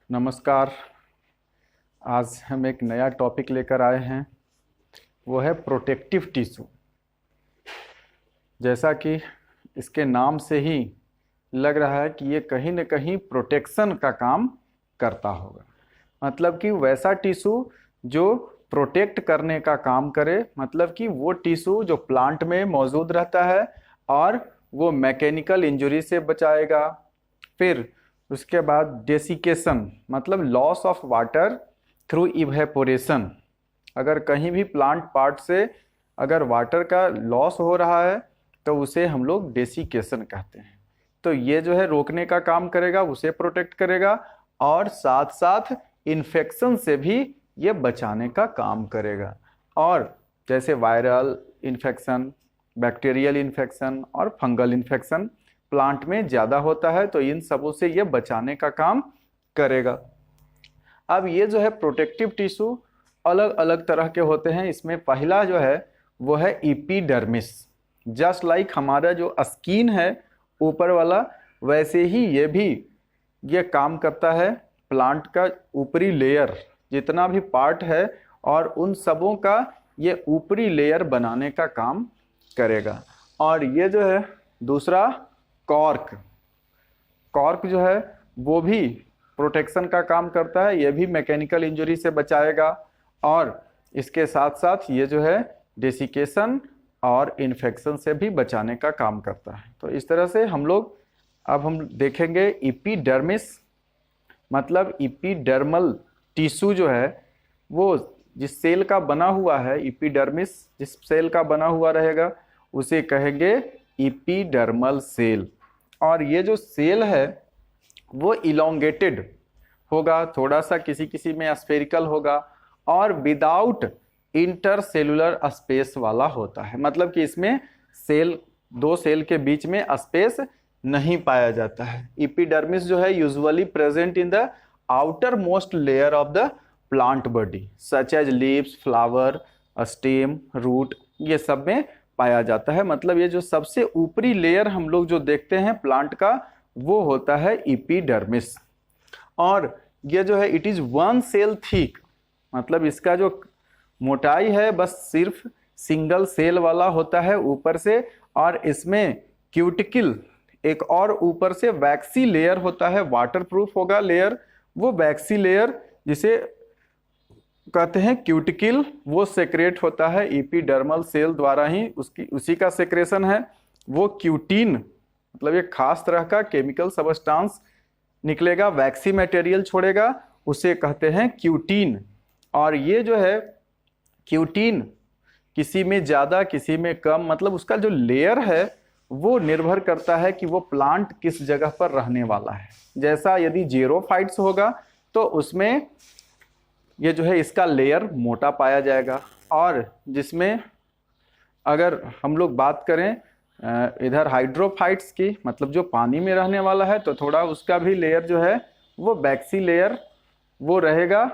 नमस्कार। आज हम एक नया टॉपिक लेकर आए हैं, वो है प्रोटेक्टिव टिश्यू। जैसा कि इसके नाम से ही लग रहा है कि ये कहीं न कहीं प्रोटेक्शन का काम करता होगा। मतलब कि वैसा टिश्यू जो प्रोटेक्ट करने का काम करे, मतलब कि वो टिश्यू जो प्लांट में मौजूद रहता है और वो मैकेनिकल इंजरी से बचाएगा। फिर उसके बाद डेसिकेशन, मतलब loss of water through evaporation. अगर कहीं भी प्लांट पार्ट से अगर वाटर का लॉस हो रहा है तो उसे हम लोग डेसिकेशन कहते हैं। तो ये जो है रोकने का काम करेगा, उसे प्रोटेक्ट करेगा और साथ साथ इन्फेक्शन से भी ये बचाने का काम करेगा। और जैसे वायरल इन्फेक्शन, बैक्टीरियल इन्फेक्शन और फंगल इन्फेक्शन प्लांट में ज़्यादा होता है, तो इन सबों से ये बचाने का काम करेगा। अब ये जो है प्रोटेक्टिव टिश्यू अलग अलग तरह के होते हैं। इसमें पहला जो है वो है एपिडर्मिस। जस्ट लाइक हमारा जो स्किन है ऊपर वाला, वैसे ही ये भी ये काम करता है। प्लांट का ऊपरी लेयर जितना भी पार्ट है और उन सबों का ये ऊपरी लेयर बनाने का काम करेगा। और ये जो है दूसरा कॉर्क। कॉर्क जो है वो भी प्रोटेक्शन का काम करता है, ये भी मैकेनिकल इंजरी से बचाएगा और इसके साथ साथ ये जो है डेसिकेशन और इन्फेक्शन से भी बचाने का काम करता है। तो इस तरह से अब हम देखेंगे एपिडर्मिस, मतलब एपिडर्मल टिश्यू जो है वो जिस सेल का बना हुआ है, एपिडर्मिस जिस सेल का बना हुआ रहेगा उसे कहेंगे एपिडर्मल सेल। और ये जो सेल है वो इलोंगेटेड होगा, थोड़ा सा किसी किसी में स्फेरिकल होगा और विदाउट इंटरसेलुलर स्पेस वाला होता है। मतलब कि इसमें दो सेल के बीच में स्पेस नहीं पाया जाता है। एपिडर्मिस जो है usually present in the outer most layer of the plant body such as leaves, flower, stem, root, ये सब में पाया जाता है। मतलब ये जो सबसे ऊपरी लेयर हम लोग जो देखते हैं प्लांट का, वो होता है एपिडर्मिस। और ये जो है it is one cell thick, मतलब इसका जो मोटाई है बस सिर्फ सिंगल सेल वाला होता है ऊपर से। और इसमें क्यूटिकल एक और ऊपर से वैक्सी लेयर होता है, वाटर प्रूफ होगा लेयर। वो वैक्सी लेयर जिसे कहते हैं क्यूटिकल, वो सेक्रेट होता है एपिडर्मल सेल द्वारा ही, उसी का सेक्रेशन है वो क्यूटीन। मतलब एक खास तरह का केमिकल सबस्टांस निकलेगा, वैक्सी मटेरियल छोड़ेगा, उसे कहते हैं क्यूटीन। और ये जो है क्यूटीन किसी में ज़्यादा किसी में कम, मतलब उसका जो लेयर है वो निर्भर करता है कि वो प्लांट किस जगह पर रहने वाला है। जैसा यदि जेरोफाइट्स होगा तो उसमें ये जो है इसका लेयर मोटा पाया जाएगा। और जिसमें अगर हम लोग बात करें इधर हाइड्रोफाइट्स की, मतलब जो पानी में रहने वाला है, तो थोड़ा उसका भी लेयर जो है वो वैक्सी लेयर वो रहेगा,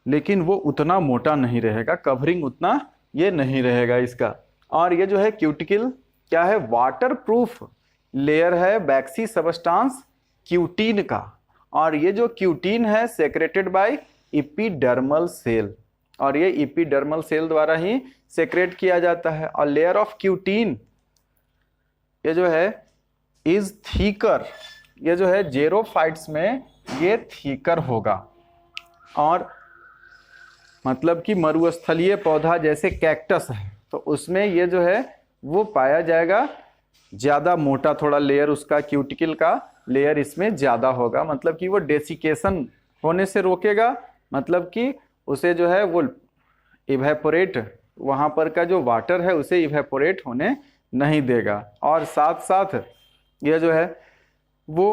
लेकिन वो उतना मोटा नहीं रहेगा, कवरिंग उतना ये नहीं रहेगा इसका। और ये जो है क्यूटिकल क्या है, वाटर प्रूफ लेयर है वैक्सी सबस्टांस क्यूटीन का। और ये जो क्यूटीन है सेक्रेटेड बाय एपिडर्मल सेल, और ये एपिडर्मल सेल द्वारा ही सेक्रेट किया जाता है। और लेयर ऑफ क्यूटीन ये जो है इज थीकर, ये जो है जेरोफाइट्स में ये थीकर होगा। और मतलब कि मरुस्थलीय पौधा जैसे कैक्टस है तो उसमें ये जो है वो पाया जाएगा ज़्यादा मोटा, थोड़ा लेयर उसका क्यूटिकल का लेयर इसमें ज़्यादा होगा। मतलब कि वो डेसिकेशन होने से रोकेगा, मतलब कि उसे जो है वो इवेपोरेट, वहाँ पर का जो वाटर है उसे इवेपोरेट होने नहीं देगा। और साथ साथ ये जो है वो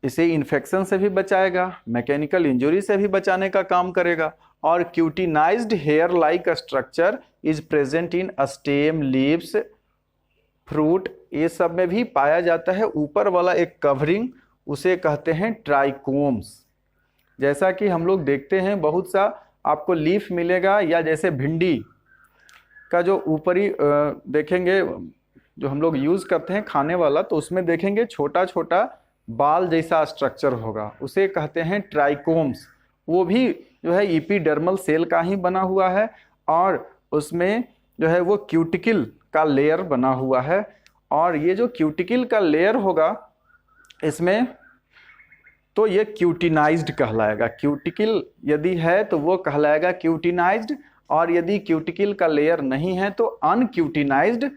इसे इन्फेक्शन से भी बचाएगा, मैकेनिकल इंजरी से भी बचाने का काम करेगा। और cutinised hair like structure is present in stem, leaves, fruit, ये सब में भी पाया जाता है। ऊपर वाला एक कवरिंग उसे कहते हैं ट्राइकोम्स। जैसा कि हम लोग देखते हैं बहुत सा आपको लीफ मिलेगा, या जैसे भिंडी का जो ऊपरी देखेंगे जो हम लोग यूज़ करते हैं खाने वाला, तो उसमें देखेंगे छोटा छोटा बाल जैसा स्ट्रक्चर होगा उसे कहते हैं ट्राइकोम्स। वो भी जो है एपिडर्मल सेल का ही बना हुआ है और उसमें जो है वो क्यूटिकल का लेयर बना हुआ है। और ये जो क्यूटिकल का लेयर होगा इसमें तो ये क्यूटिनाइज्ड कहलाएगा। क्यूटिकल यदि है तो वो कहलाएगा क्यूटिनाइज्ड, और यदि क्यूटिकल का लेयर नहीं है तो अनक्यूटिनाइज्ड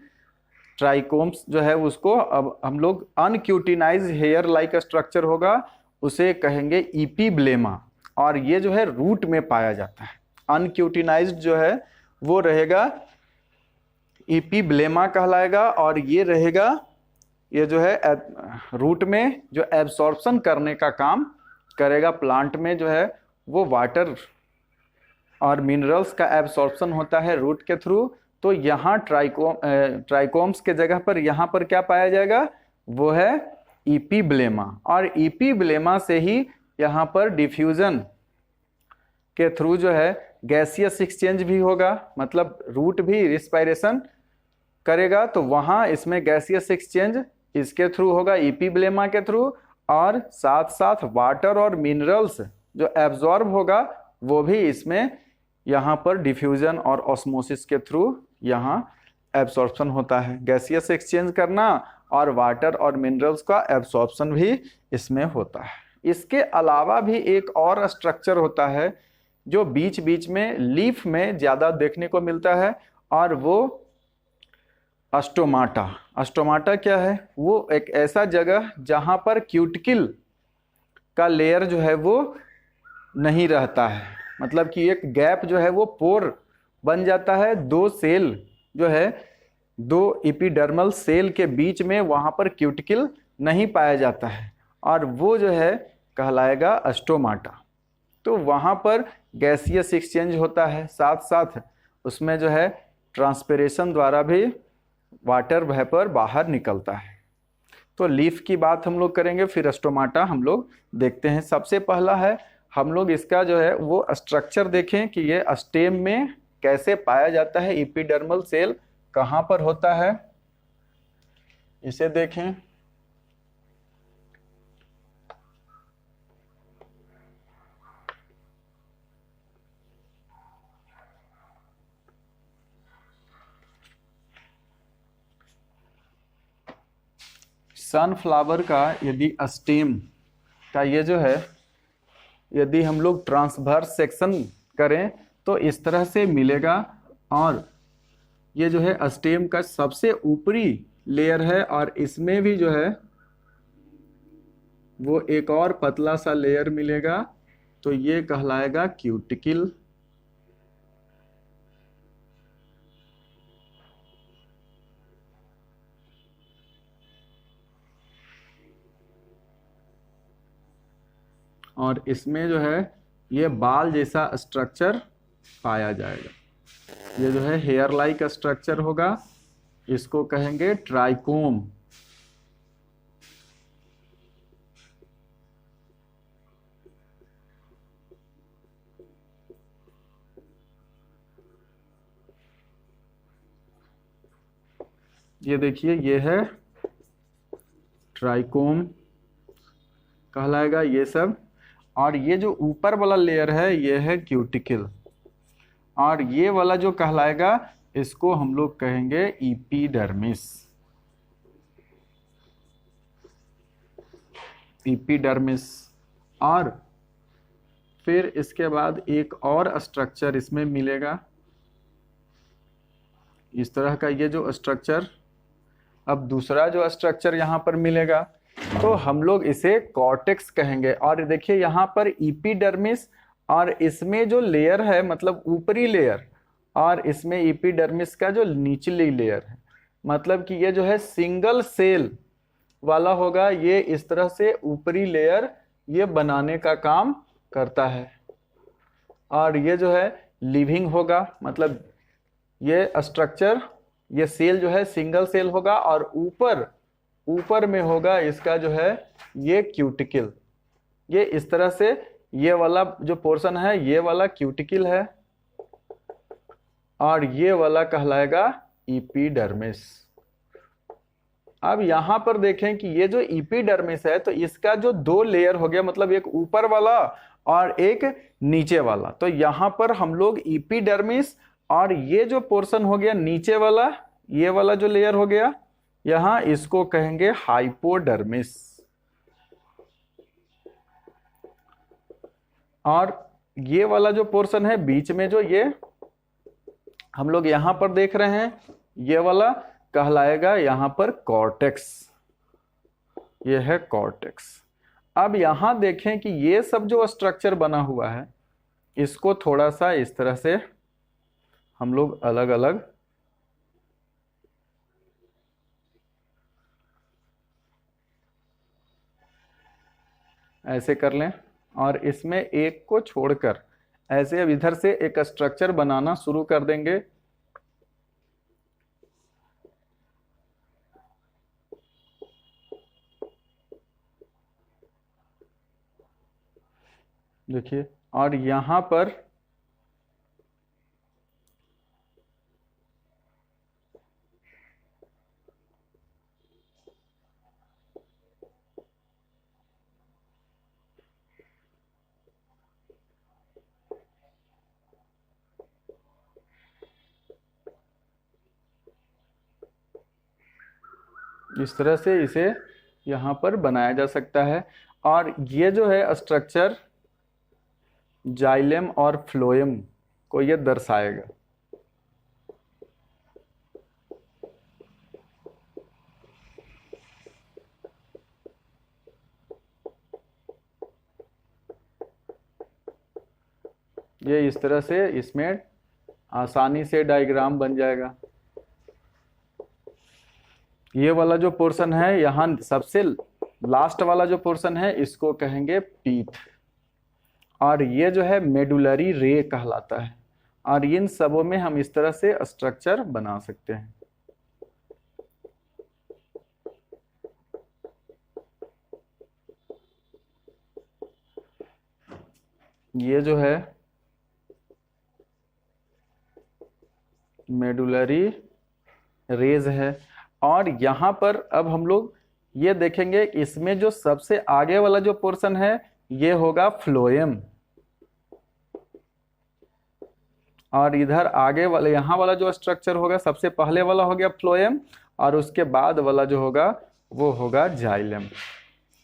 ट्राइकोम्स जो है उसको अब हम लोग अनक्यूटिनाइज्ड हेयर लाइक स्ट्रक्चर होगा उसे कहेंगे इपीब्लेमा, और ये जो है रूट में पाया जाता है। अनक्यूटिनाइज्ड जो है वो रहेगा इपीब्लेमा कहलाएगा, और ये रहेगा ये जो है रूट में जो एब्सॉर्प्शन करने का काम करेगा। प्लांट में जो है वो वाटर और मिनरल्स का एब्सॉर्प्शन होता है रूट के थ्रू। तो यहाँ ट्राइकोम्स के जगह पर यहाँ पर क्या पाया जाएगा, वो है इपीब्लेमा, और इपीब्लेमा से ही यहाँ पर डिफ्यूजन के थ्रू जो है गैसियस एक्सचेंज भी होगा, मतलब रूट भी रिस्पायरेशन करेगा तो वहाँ इसमें गैसियस एक्सचेंज इसके थ्रू होगा, इपीब्लेमा के थ्रू, और साथ साथ वाटर और मिनरल्स जो एब्जॉर्ब होगा वो भी इसमें यहाँ पर डिफ्यूजन और ऑस्मोसिस के थ्रू यहाँ एब्सॉर्प्शन होता है। गैसियस एक्सचेंज करना और वाटर और मिनरल्स का एब्सॉर्प्शन भी इसमें होता है। इसके अलावा भी एक और स्ट्रक्चर होता है जो बीच बीच में लीफ में ज़्यादा देखने को मिलता है, और वो अस्टोमाटा। अस्टोमाटा क्या है, वो एक ऐसा जगह जहाँ पर क्यूटिकल का लेयर जो है वो नहीं रहता है, मतलब कि एक गैप जो है वो पोर बन जाता है, दो सेल जो है दो एपिडर्मल सेल के बीच में वहाँ पर क्यूटिकल नहीं पाया जाता है, और वो जो है कहलाएगा अस्टोमाटा। तो वहाँ पर गैसियस एक्सचेंज होता है, साथ साथ उसमें जो है ट्रांसपिरेशन द्वारा भी वाटर वेपर बाहर निकलता है। तो लीफ की बात हम लोग करेंगे, फिर अस्टोमाटा हम लोग देखते हैं। सबसे पहला है हम लोग इसका जो है वो स्ट्रक्चर देखें कि ये स्टेम में कैसे पाया जाता है, एपिडर्मल सेल कहाँ पर होता है, इसे देखें। सनफ्लावर का यदि स्टेम का ये जो है यदि हम लोग ट्रांसवर्स सेक्शन करें तो इस तरह से मिलेगा, और ये जो है स्टेम का सबसे ऊपरी लेयर है, और इसमें भी जो है वो एक और पतला सा लेयर मिलेगा, तो ये कहलाएगा क्यूटिकल। और इसमें जो है ये बाल जैसा स्ट्रक्चर पाया जाएगा। ये जो है हेयर लाइक स्ट्रक्चर होगा, इसको कहेंगे ट्राइकोम। ये देखिए ये है ट्राइकोम कहलाएगा ये सब, और ये जो ऊपर वाला लेयर है ये है क्यूटिकल, और ये वाला जो कहलाएगा इसको हम लोग कहेंगे एपिडर्मिस। एपिडर्मिस। और फिर इसके बाद एक और स्ट्रक्चर इसमें मिलेगा इस तरह का, ये जो स्ट्रक्चर। अब दूसरा जो स्ट्रक्चर यहाँ पर मिलेगा तो हम लोग इसे कॉर्टेक्स कहेंगे। और देखिए यहाँ पर एपिडर्मिस, और इसमें जो लेयर है मतलब ऊपरी लेयर, और इसमें एपिडर्मिस का जो निचली लेयर है, मतलब कि ये जो है सिंगल सेल वाला होगा। ये इस तरह से ऊपरी लेयर ये बनाने का काम करता है, और ये जो है लिविंग होगा, मतलब ये स्ट्रक्चर ये सेल जो है सिंगल सेल होगा, और ऊपर में होगा इसका जो है ये क्यूटिकल। ये इस तरह से ये वाला जो पोर्शन है ये वाला क्यूटिकल है, और ये वाला कहलाएगा एपिडर्मिस। अब यहां पर देखें कि ये जो इपीडर्मिस है तो इसका जो दो लेयर हो गया, मतलब एक ऊपर वाला और एक नीचे वाला। तो यहां पर हम लोग इपीडर्मिस और ये जो पोर्शन हो गया नीचे वाला, ये वाला जो लेयर हो गया यहां, इसको कहेंगे हाइपोडर्मिस। और ये वाला जो पोर्शन है बीच में जो ये हम लोग यहां पर देख रहे हैं, ये वाला कहलाएगा यहां पर कॉर्टेक्स। ये है कॉर्टेक्स। अब यहां देखें कि ये सब जो स्ट्रक्चर बना हुआ है इसको थोड़ा सा इस तरह से हम लोग अलग अलग ऐसे कर लें, और इसमें एक को छोड़कर ऐसे अब इधर से एक स्ट्रक्चर बनाना शुरू कर देंगे। देखिए, और यहां पर इस तरह से इसे यहां पर बनाया जा सकता है। और ये जो है स्ट्रक्चर जाइलेम और फ्लोएम को ये दर्शाएगा। ये इस तरह से इसमें आसानी से डायग्राम बन जाएगा। ये वाला जो पोर्शन है यहाँ सबसे लास्ट वाला जो पोर्शन है इसको कहेंगे पीथ, और ये जो है मेडुलरी रे कहलाता है। और इन सबों में हम इस तरह से स्ट्रक्चर बना सकते हैं। ये जो है मेडुलरी रेज है। और यहां पर अब हम लोग ये देखेंगे इसमें जो सबसे आगे वाला जो पोर्शन है ये होगा फ्लोएम, और इधर आगे वाले यहां वाला जो स्ट्रक्चर होगा सबसे पहले वाला हो गया फ्लोएम, और उसके बाद वाला जो होगा वो होगा जाइलेम।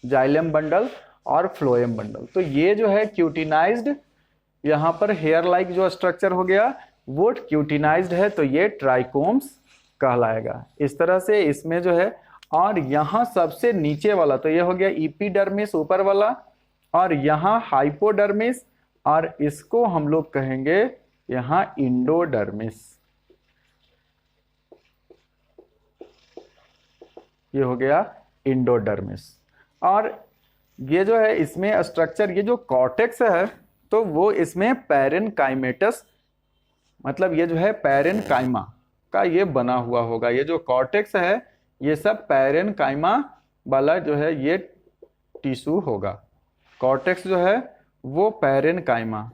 जाइलेम बंडल और फ्लोएम बंडल। तो ये जो है क्यूटिनाइज्ड, यहाँ पर हेयर लाइक जो स्ट्रक्चर हो गया वो क्यूटिनाइज्ड है, तो ये ट्राइकोम्स कहलाएगा। इस तरह से इसमें जो है, और यहाँ सबसे नीचे वाला तो ये हो गया इपीडर्मिस ऊपर वाला, और यहाँ हाइपोडर्मिस, और इसको हम लोग कहेंगे यहाँ इंडोडर्मिस। ये हो गया इंडोडर्मिस। और ये जो है इसमें स्ट्रक्चर, ये जो कॉर्टेक्स है तो वो इसमें पैरेनकाइमेटस, मतलब ये जो है पैरेनकाइमा का ये बना हुआ होगा। ये जो कॉर्टेक्स है ये सब पैरेनकाइमा वाला जो है ये टिश्यू होगा। कॉर्टेक्स जो है वो पैरेनकाइमा।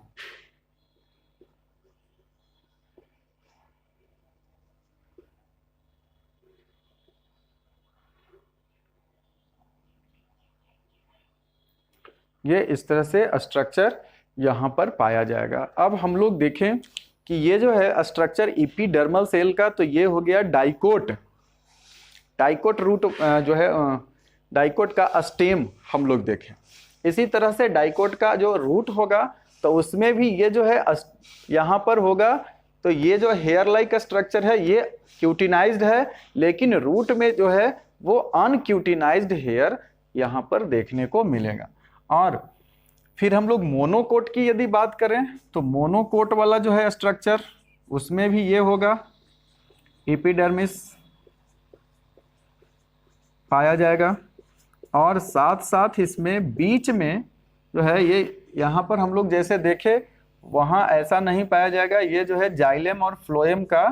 ये इस तरह से स्ट्रक्चर यहाँ पर पाया जाएगा। अब हम लोग देखें कि ये जो है स्ट्रक्चर इपीडर्मल सेल का, तो ये हो गया डाइकोट। डाइकोट रूट जो है डाइकोट का स्टेम हम लोग देखें। इसी तरह से डाइकोट का जो रूट होगा तो उसमें भी ये जो है यहाँ पर होगा, तो ये जो हेयर लाइक स्ट्रक्चर है ये क्यूटिनाइज्ड है, लेकिन रूट में जो है वो अनक्यूटिनाइज्ड हेयर यहाँ पर देखने को मिलेगा। और फिर हम लोग मोनोकोट की यदि बात करें तो मोनोकोट वाला जो है स्ट्रक्चर उसमें भी ये होगा एपिडर्मिस पाया जाएगा, और साथ साथ इसमें बीच में जो है ये यहाँ पर हम लोग जैसे देखे वहाँ ऐसा नहीं पाया जाएगा। ये जो है जाइलेम और फ्लोएम का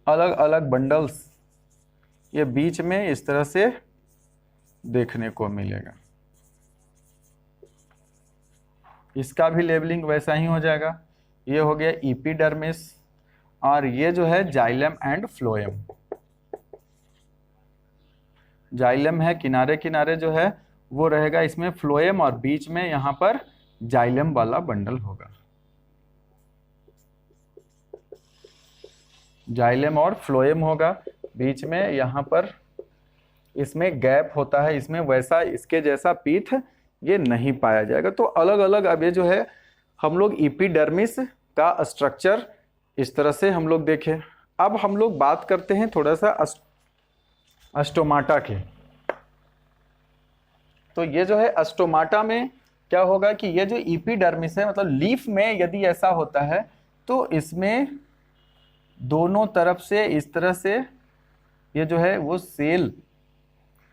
अलग अलग बंडल्स ये बीच में इस तरह से देखने को मिलेगा। इसका भी लेबलिंग वैसा ही हो जाएगा। ये हो गया एपिडर्मिस, और ये जो है जाइलम एंड फ्लोएम। जाइलम है, किनारे किनारे जो है वो रहेगा इसमें फ्लोएम, और बीच में यहाँ पर जाइलम वाला बंडल होगा। जाइलम और फ्लोएम होगा, बीच में यहाँ पर इसमें गैप होता है, इसमें वैसा इसके जैसा पीठ ये नहीं पाया जाएगा। तो अलग अलग अब ये जो है हम लोग एपिडर्मिस का स्ट्रक्चर इस तरह से हम लोग देखें। अब हम लोग बात करते हैं थोड़ा सा अस्टोमाटा की। तो ये जो है अस्टोमाटा में क्या होगा कि ये जो एपिडर्मिस है, मतलब लीफ में यदि ऐसा होता है तो इसमें दोनों तरफ से इस तरह से ये जो है वो सेल,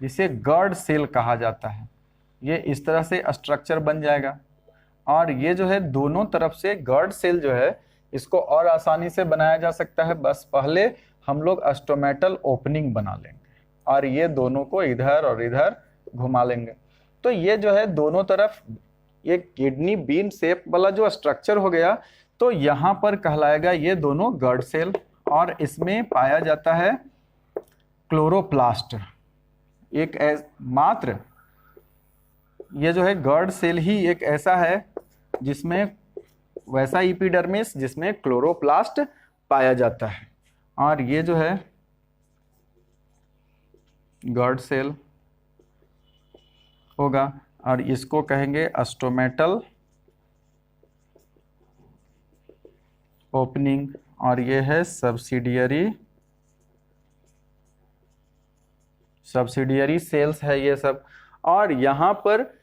जिसे गर्ड सेल कहा जाता है, ये इस तरह से स्ट्रक्चर बन जाएगा। और ये जो है दोनों तरफ से गर्ड सेल जो है इसको और आसानी से बनाया जा सकता है। बस पहले हम लोग स्टोमेटल ओपनिंग बना लेंगे और ये दोनों को इधर और इधर घुमा लेंगे। तो ये जो है दोनों तरफ ये किडनी बीन शेप वाला जो स्ट्रक्चर हो गया, तो यहाँ पर कहलाएगा ये दोनों गर्ड सेल। और इसमें पाया जाता है क्लोरोप्लास्ट, एक मात्र ये जो है गर्ड सेल ही एक ऐसा है जिसमें वैसा एपिडर्मिस जिसमें क्लोरोप्लास्ट पाया जाता है। और ये जो है गर्ड सेल होगा और इसको कहेंगे स्टोमेटल ओपनिंग। और ये है सब्सिडियरी सेल्स है ये सब। और यहाँ पर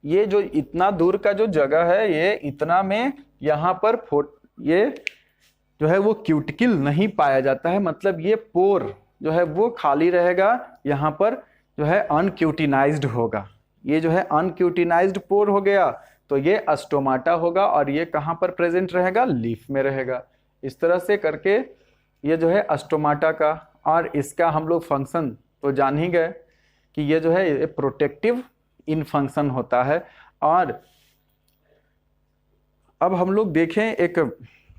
ये जो इतना दूर का जो जगह है, ये इतना में यहाँ पर ये जो है वो क्यूटिकल नहीं पाया जाता है, मतलब ये पोर जो है वो खाली रहेगा, यहाँ पर जो है अनक्यूटिनाइज्ड होगा। ये जो है अनक्यूटिनाइज्ड पोर हो गया, तो ये स्टोमाटा होगा और ये कहाँ पर प्रेजेंट रहेगा, लीफ में रहेगा। इस तरह से करके ये जो है स्टोमाटा का, और इसका हम लोग फंक्शन तो जान ही गए कि ये जो है ये प्रोटेक्टिव इन फंक्शन होता है। और अब हम लोग देखें, एक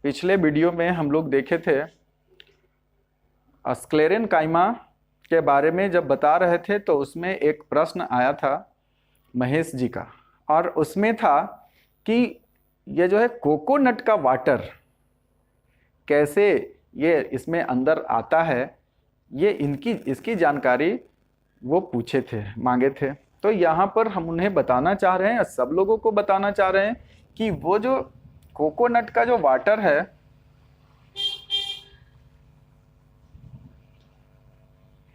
पिछले वीडियो में हम लोग देखे थे स्क्लेरेनकाइमा के बारे में जब बता रहे थे, तो उसमें एक प्रश्न आया था महेश जी का, और उसमें था कि ये जो है कोकोनट का वाटर कैसे ये इसमें अंदर आता है, ये इसकी जानकारी वो पूछे थे, मांगे थे। तो यहाँ पर हम उन्हें बताना चाह रहे हैं, सब लोगों को बताना चाह रहे हैं कि वो जो कोकोनट का जो वाटर है,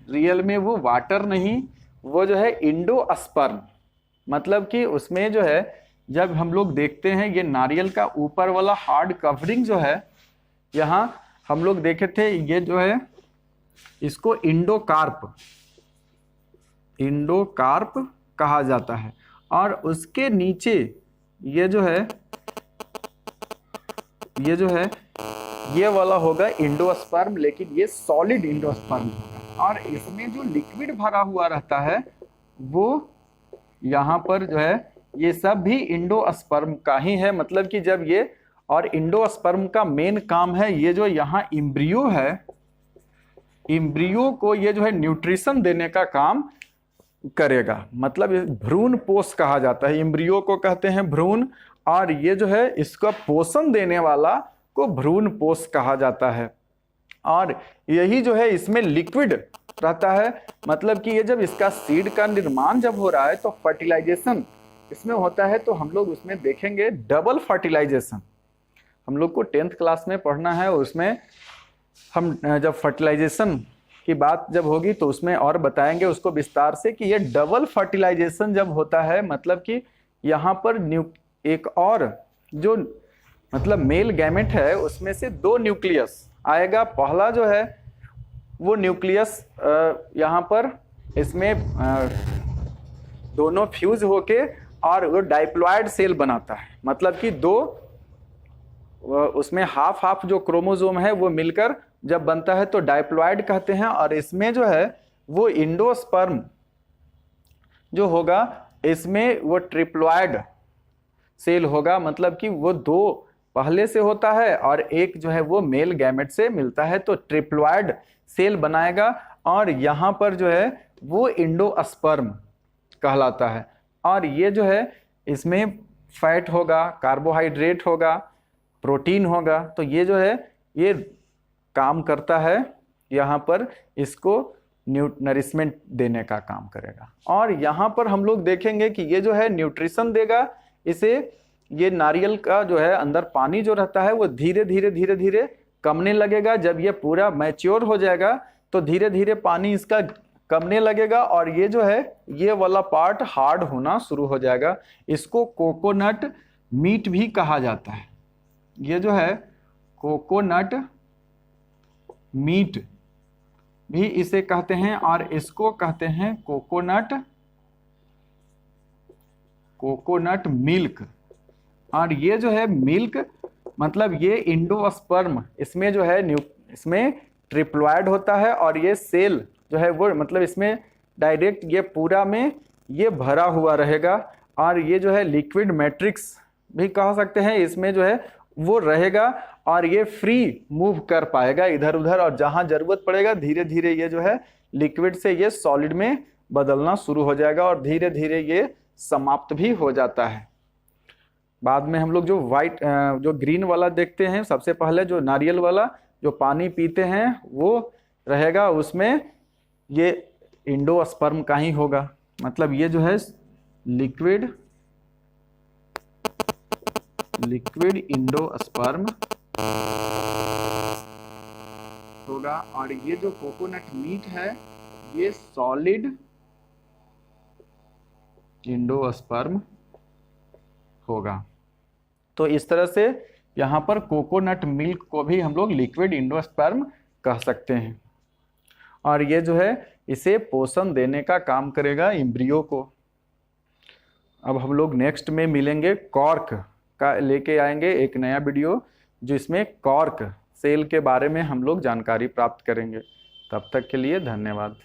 रियल में वो वाटर नहीं, वो जो है इंडोस्पर्म, मतलब कि उसमें जो है जब हम लोग देखते हैं ये नारियल का ऊपर वाला हार्ड कवरिंग जो है, यहाँ हम लोग देखे थे, ये जो है इसको इंडोकार्प कहा जाता है। और उसके नीचे ये जो है ये वाला होगा इंडोस्पर्म, लेकिन ये सॉलिड इंडोस्पर्म होगा। और इसमें जो लिक्विड भरा हुआ रहता है वो यहाँ पर जो है ये सब भी इंडोस्पर्म का ही है, मतलब कि जब ये, और इंडोस्पर्म का मेन काम है ये जो यहाँ इम्ब्रियो है, इम्ब्रियो को ये जो है न्यूट्रिशन देने का काम करेगा, मतलब भ्रूण पोष कहा जाता है, इम्ब्रियो को कहते हैं भ्रूण, और ये जो है इसका पोषण देने वाला को भ्रूण पोष कहा जाता है। और यही जो है इसमें लिक्विड रहता है, मतलब कि ये जब इसका सीड का निर्माण जब हो रहा है तो फर्टिलाइजेशन इसमें होता है, तो हम लोग उसमें देखेंगे डबल फर्टिलाइजेशन। हम लोग को 10th क्लास में पढ़ना है, उसमें हम जब फर्टिलाइजेशन की बात जब होगी तो उसमें और बताएंगे उसको विस्तार से कि ये डबल फर्टिलाइजेशन जब होता है, मतलब कि यहाँ पर एक और जो मतलब मेल गैमेट है उसमें से 2 न्यूक्लियस आएगा। पहला जो है वो न्यूक्लियस यहाँ पर इसमें दोनों फ्यूज होके और वो डाइप्लॉयड सेल बनाता है, मतलब कि 2 उसमें हाफ जो क्रोमोसोम है वो मिलकर जब बनता है तो डाइप्लॉयड कहते हैं। और इसमें जो है वो इंडोस्पर्म जो होगा इसमें वो ट्रिप्लॉयड सेल होगा, मतलब कि वो 2 पहले से होता है और एक जो है वो मेल गैमेट से मिलता है, तो ट्रिप्लॉयड सेल बनाएगा। और यहाँ पर जो है वो इंडोस्पर्म कहलाता है। और ये जो है इसमें फैट होगा, कार्बोहाइड्रेट होगा, प्रोटीन होगा, तो ये जो है ये काम करता है यहाँ पर इसको नरिशमेंट देने का काम करेगा। और यहाँ पर हम लोग देखेंगे कि ये जो है न्यूट्रिशन देगा इसे। ये नारियल का जो है अंदर पानी जो रहता है वो धीरे धीरे धीरे धीरे कमने लगेगा। जब ये पूरा मैच्योर हो जाएगा तो धीरे धीरे पानी इसका कमने लगेगा और ये जो है ये वाला पार्ट हार्ड होना शुरू हो जाएगा। इसको कोकोनट मीट भी कहा जाता है। ये जो है कोकोनट मीट भी इसे कहते हैं और इसको कहते हैं कोकोनट मिल्क। और ये जो है मिल्क मतलब ये इंडोस्पर्म, इसमें जो है इसमें ट्रिप्लॉइड होता है और ये सेल जो है वो मतलब इसमें डायरेक्ट ये पूरा में ये भरा हुआ रहेगा। और ये जो है लिक्विड मैट्रिक्स भी कह सकते हैं, इसमें जो है वो रहेगा और ये फ्री मूव कर पाएगा इधर उधर, और जहां जरूरत पड़ेगा धीरे धीरे ये जो है लिक्विड से ये सॉलिड में बदलना शुरू हो जाएगा और धीरे धीरे ये समाप्त भी हो जाता है। बाद में हम लोग जो ग्रीन वाला देखते हैं, सबसे पहले जो नारियल वाला जो पानी पीते हैं वो रहेगा, उसमें ये इंडोस्पर्म का ही होगा। मतलब ये जो है लिक्विड इंडोस्पर्म होगा। और ये जो कोकोनट मीट है ये सॉलिड इंडोस्पर्म होगा। तो इस तरह से यहाँ पर कोकोनट मिल्क को भी हम लोग लिक्विड इंडोस्पर्म कह सकते हैं। और ये जो है इसे पोषण देने का काम करेगा एम्ब्रियो को। अब हम लोग नेक्स्ट में मिलेंगे, कॉर्क का लेके आएंगे एक नया वीडियो जिसमें कॉर्क सेल के बारे में हम लोग जानकारी प्राप्त करेंगे। तब तक के लिए धन्यवाद।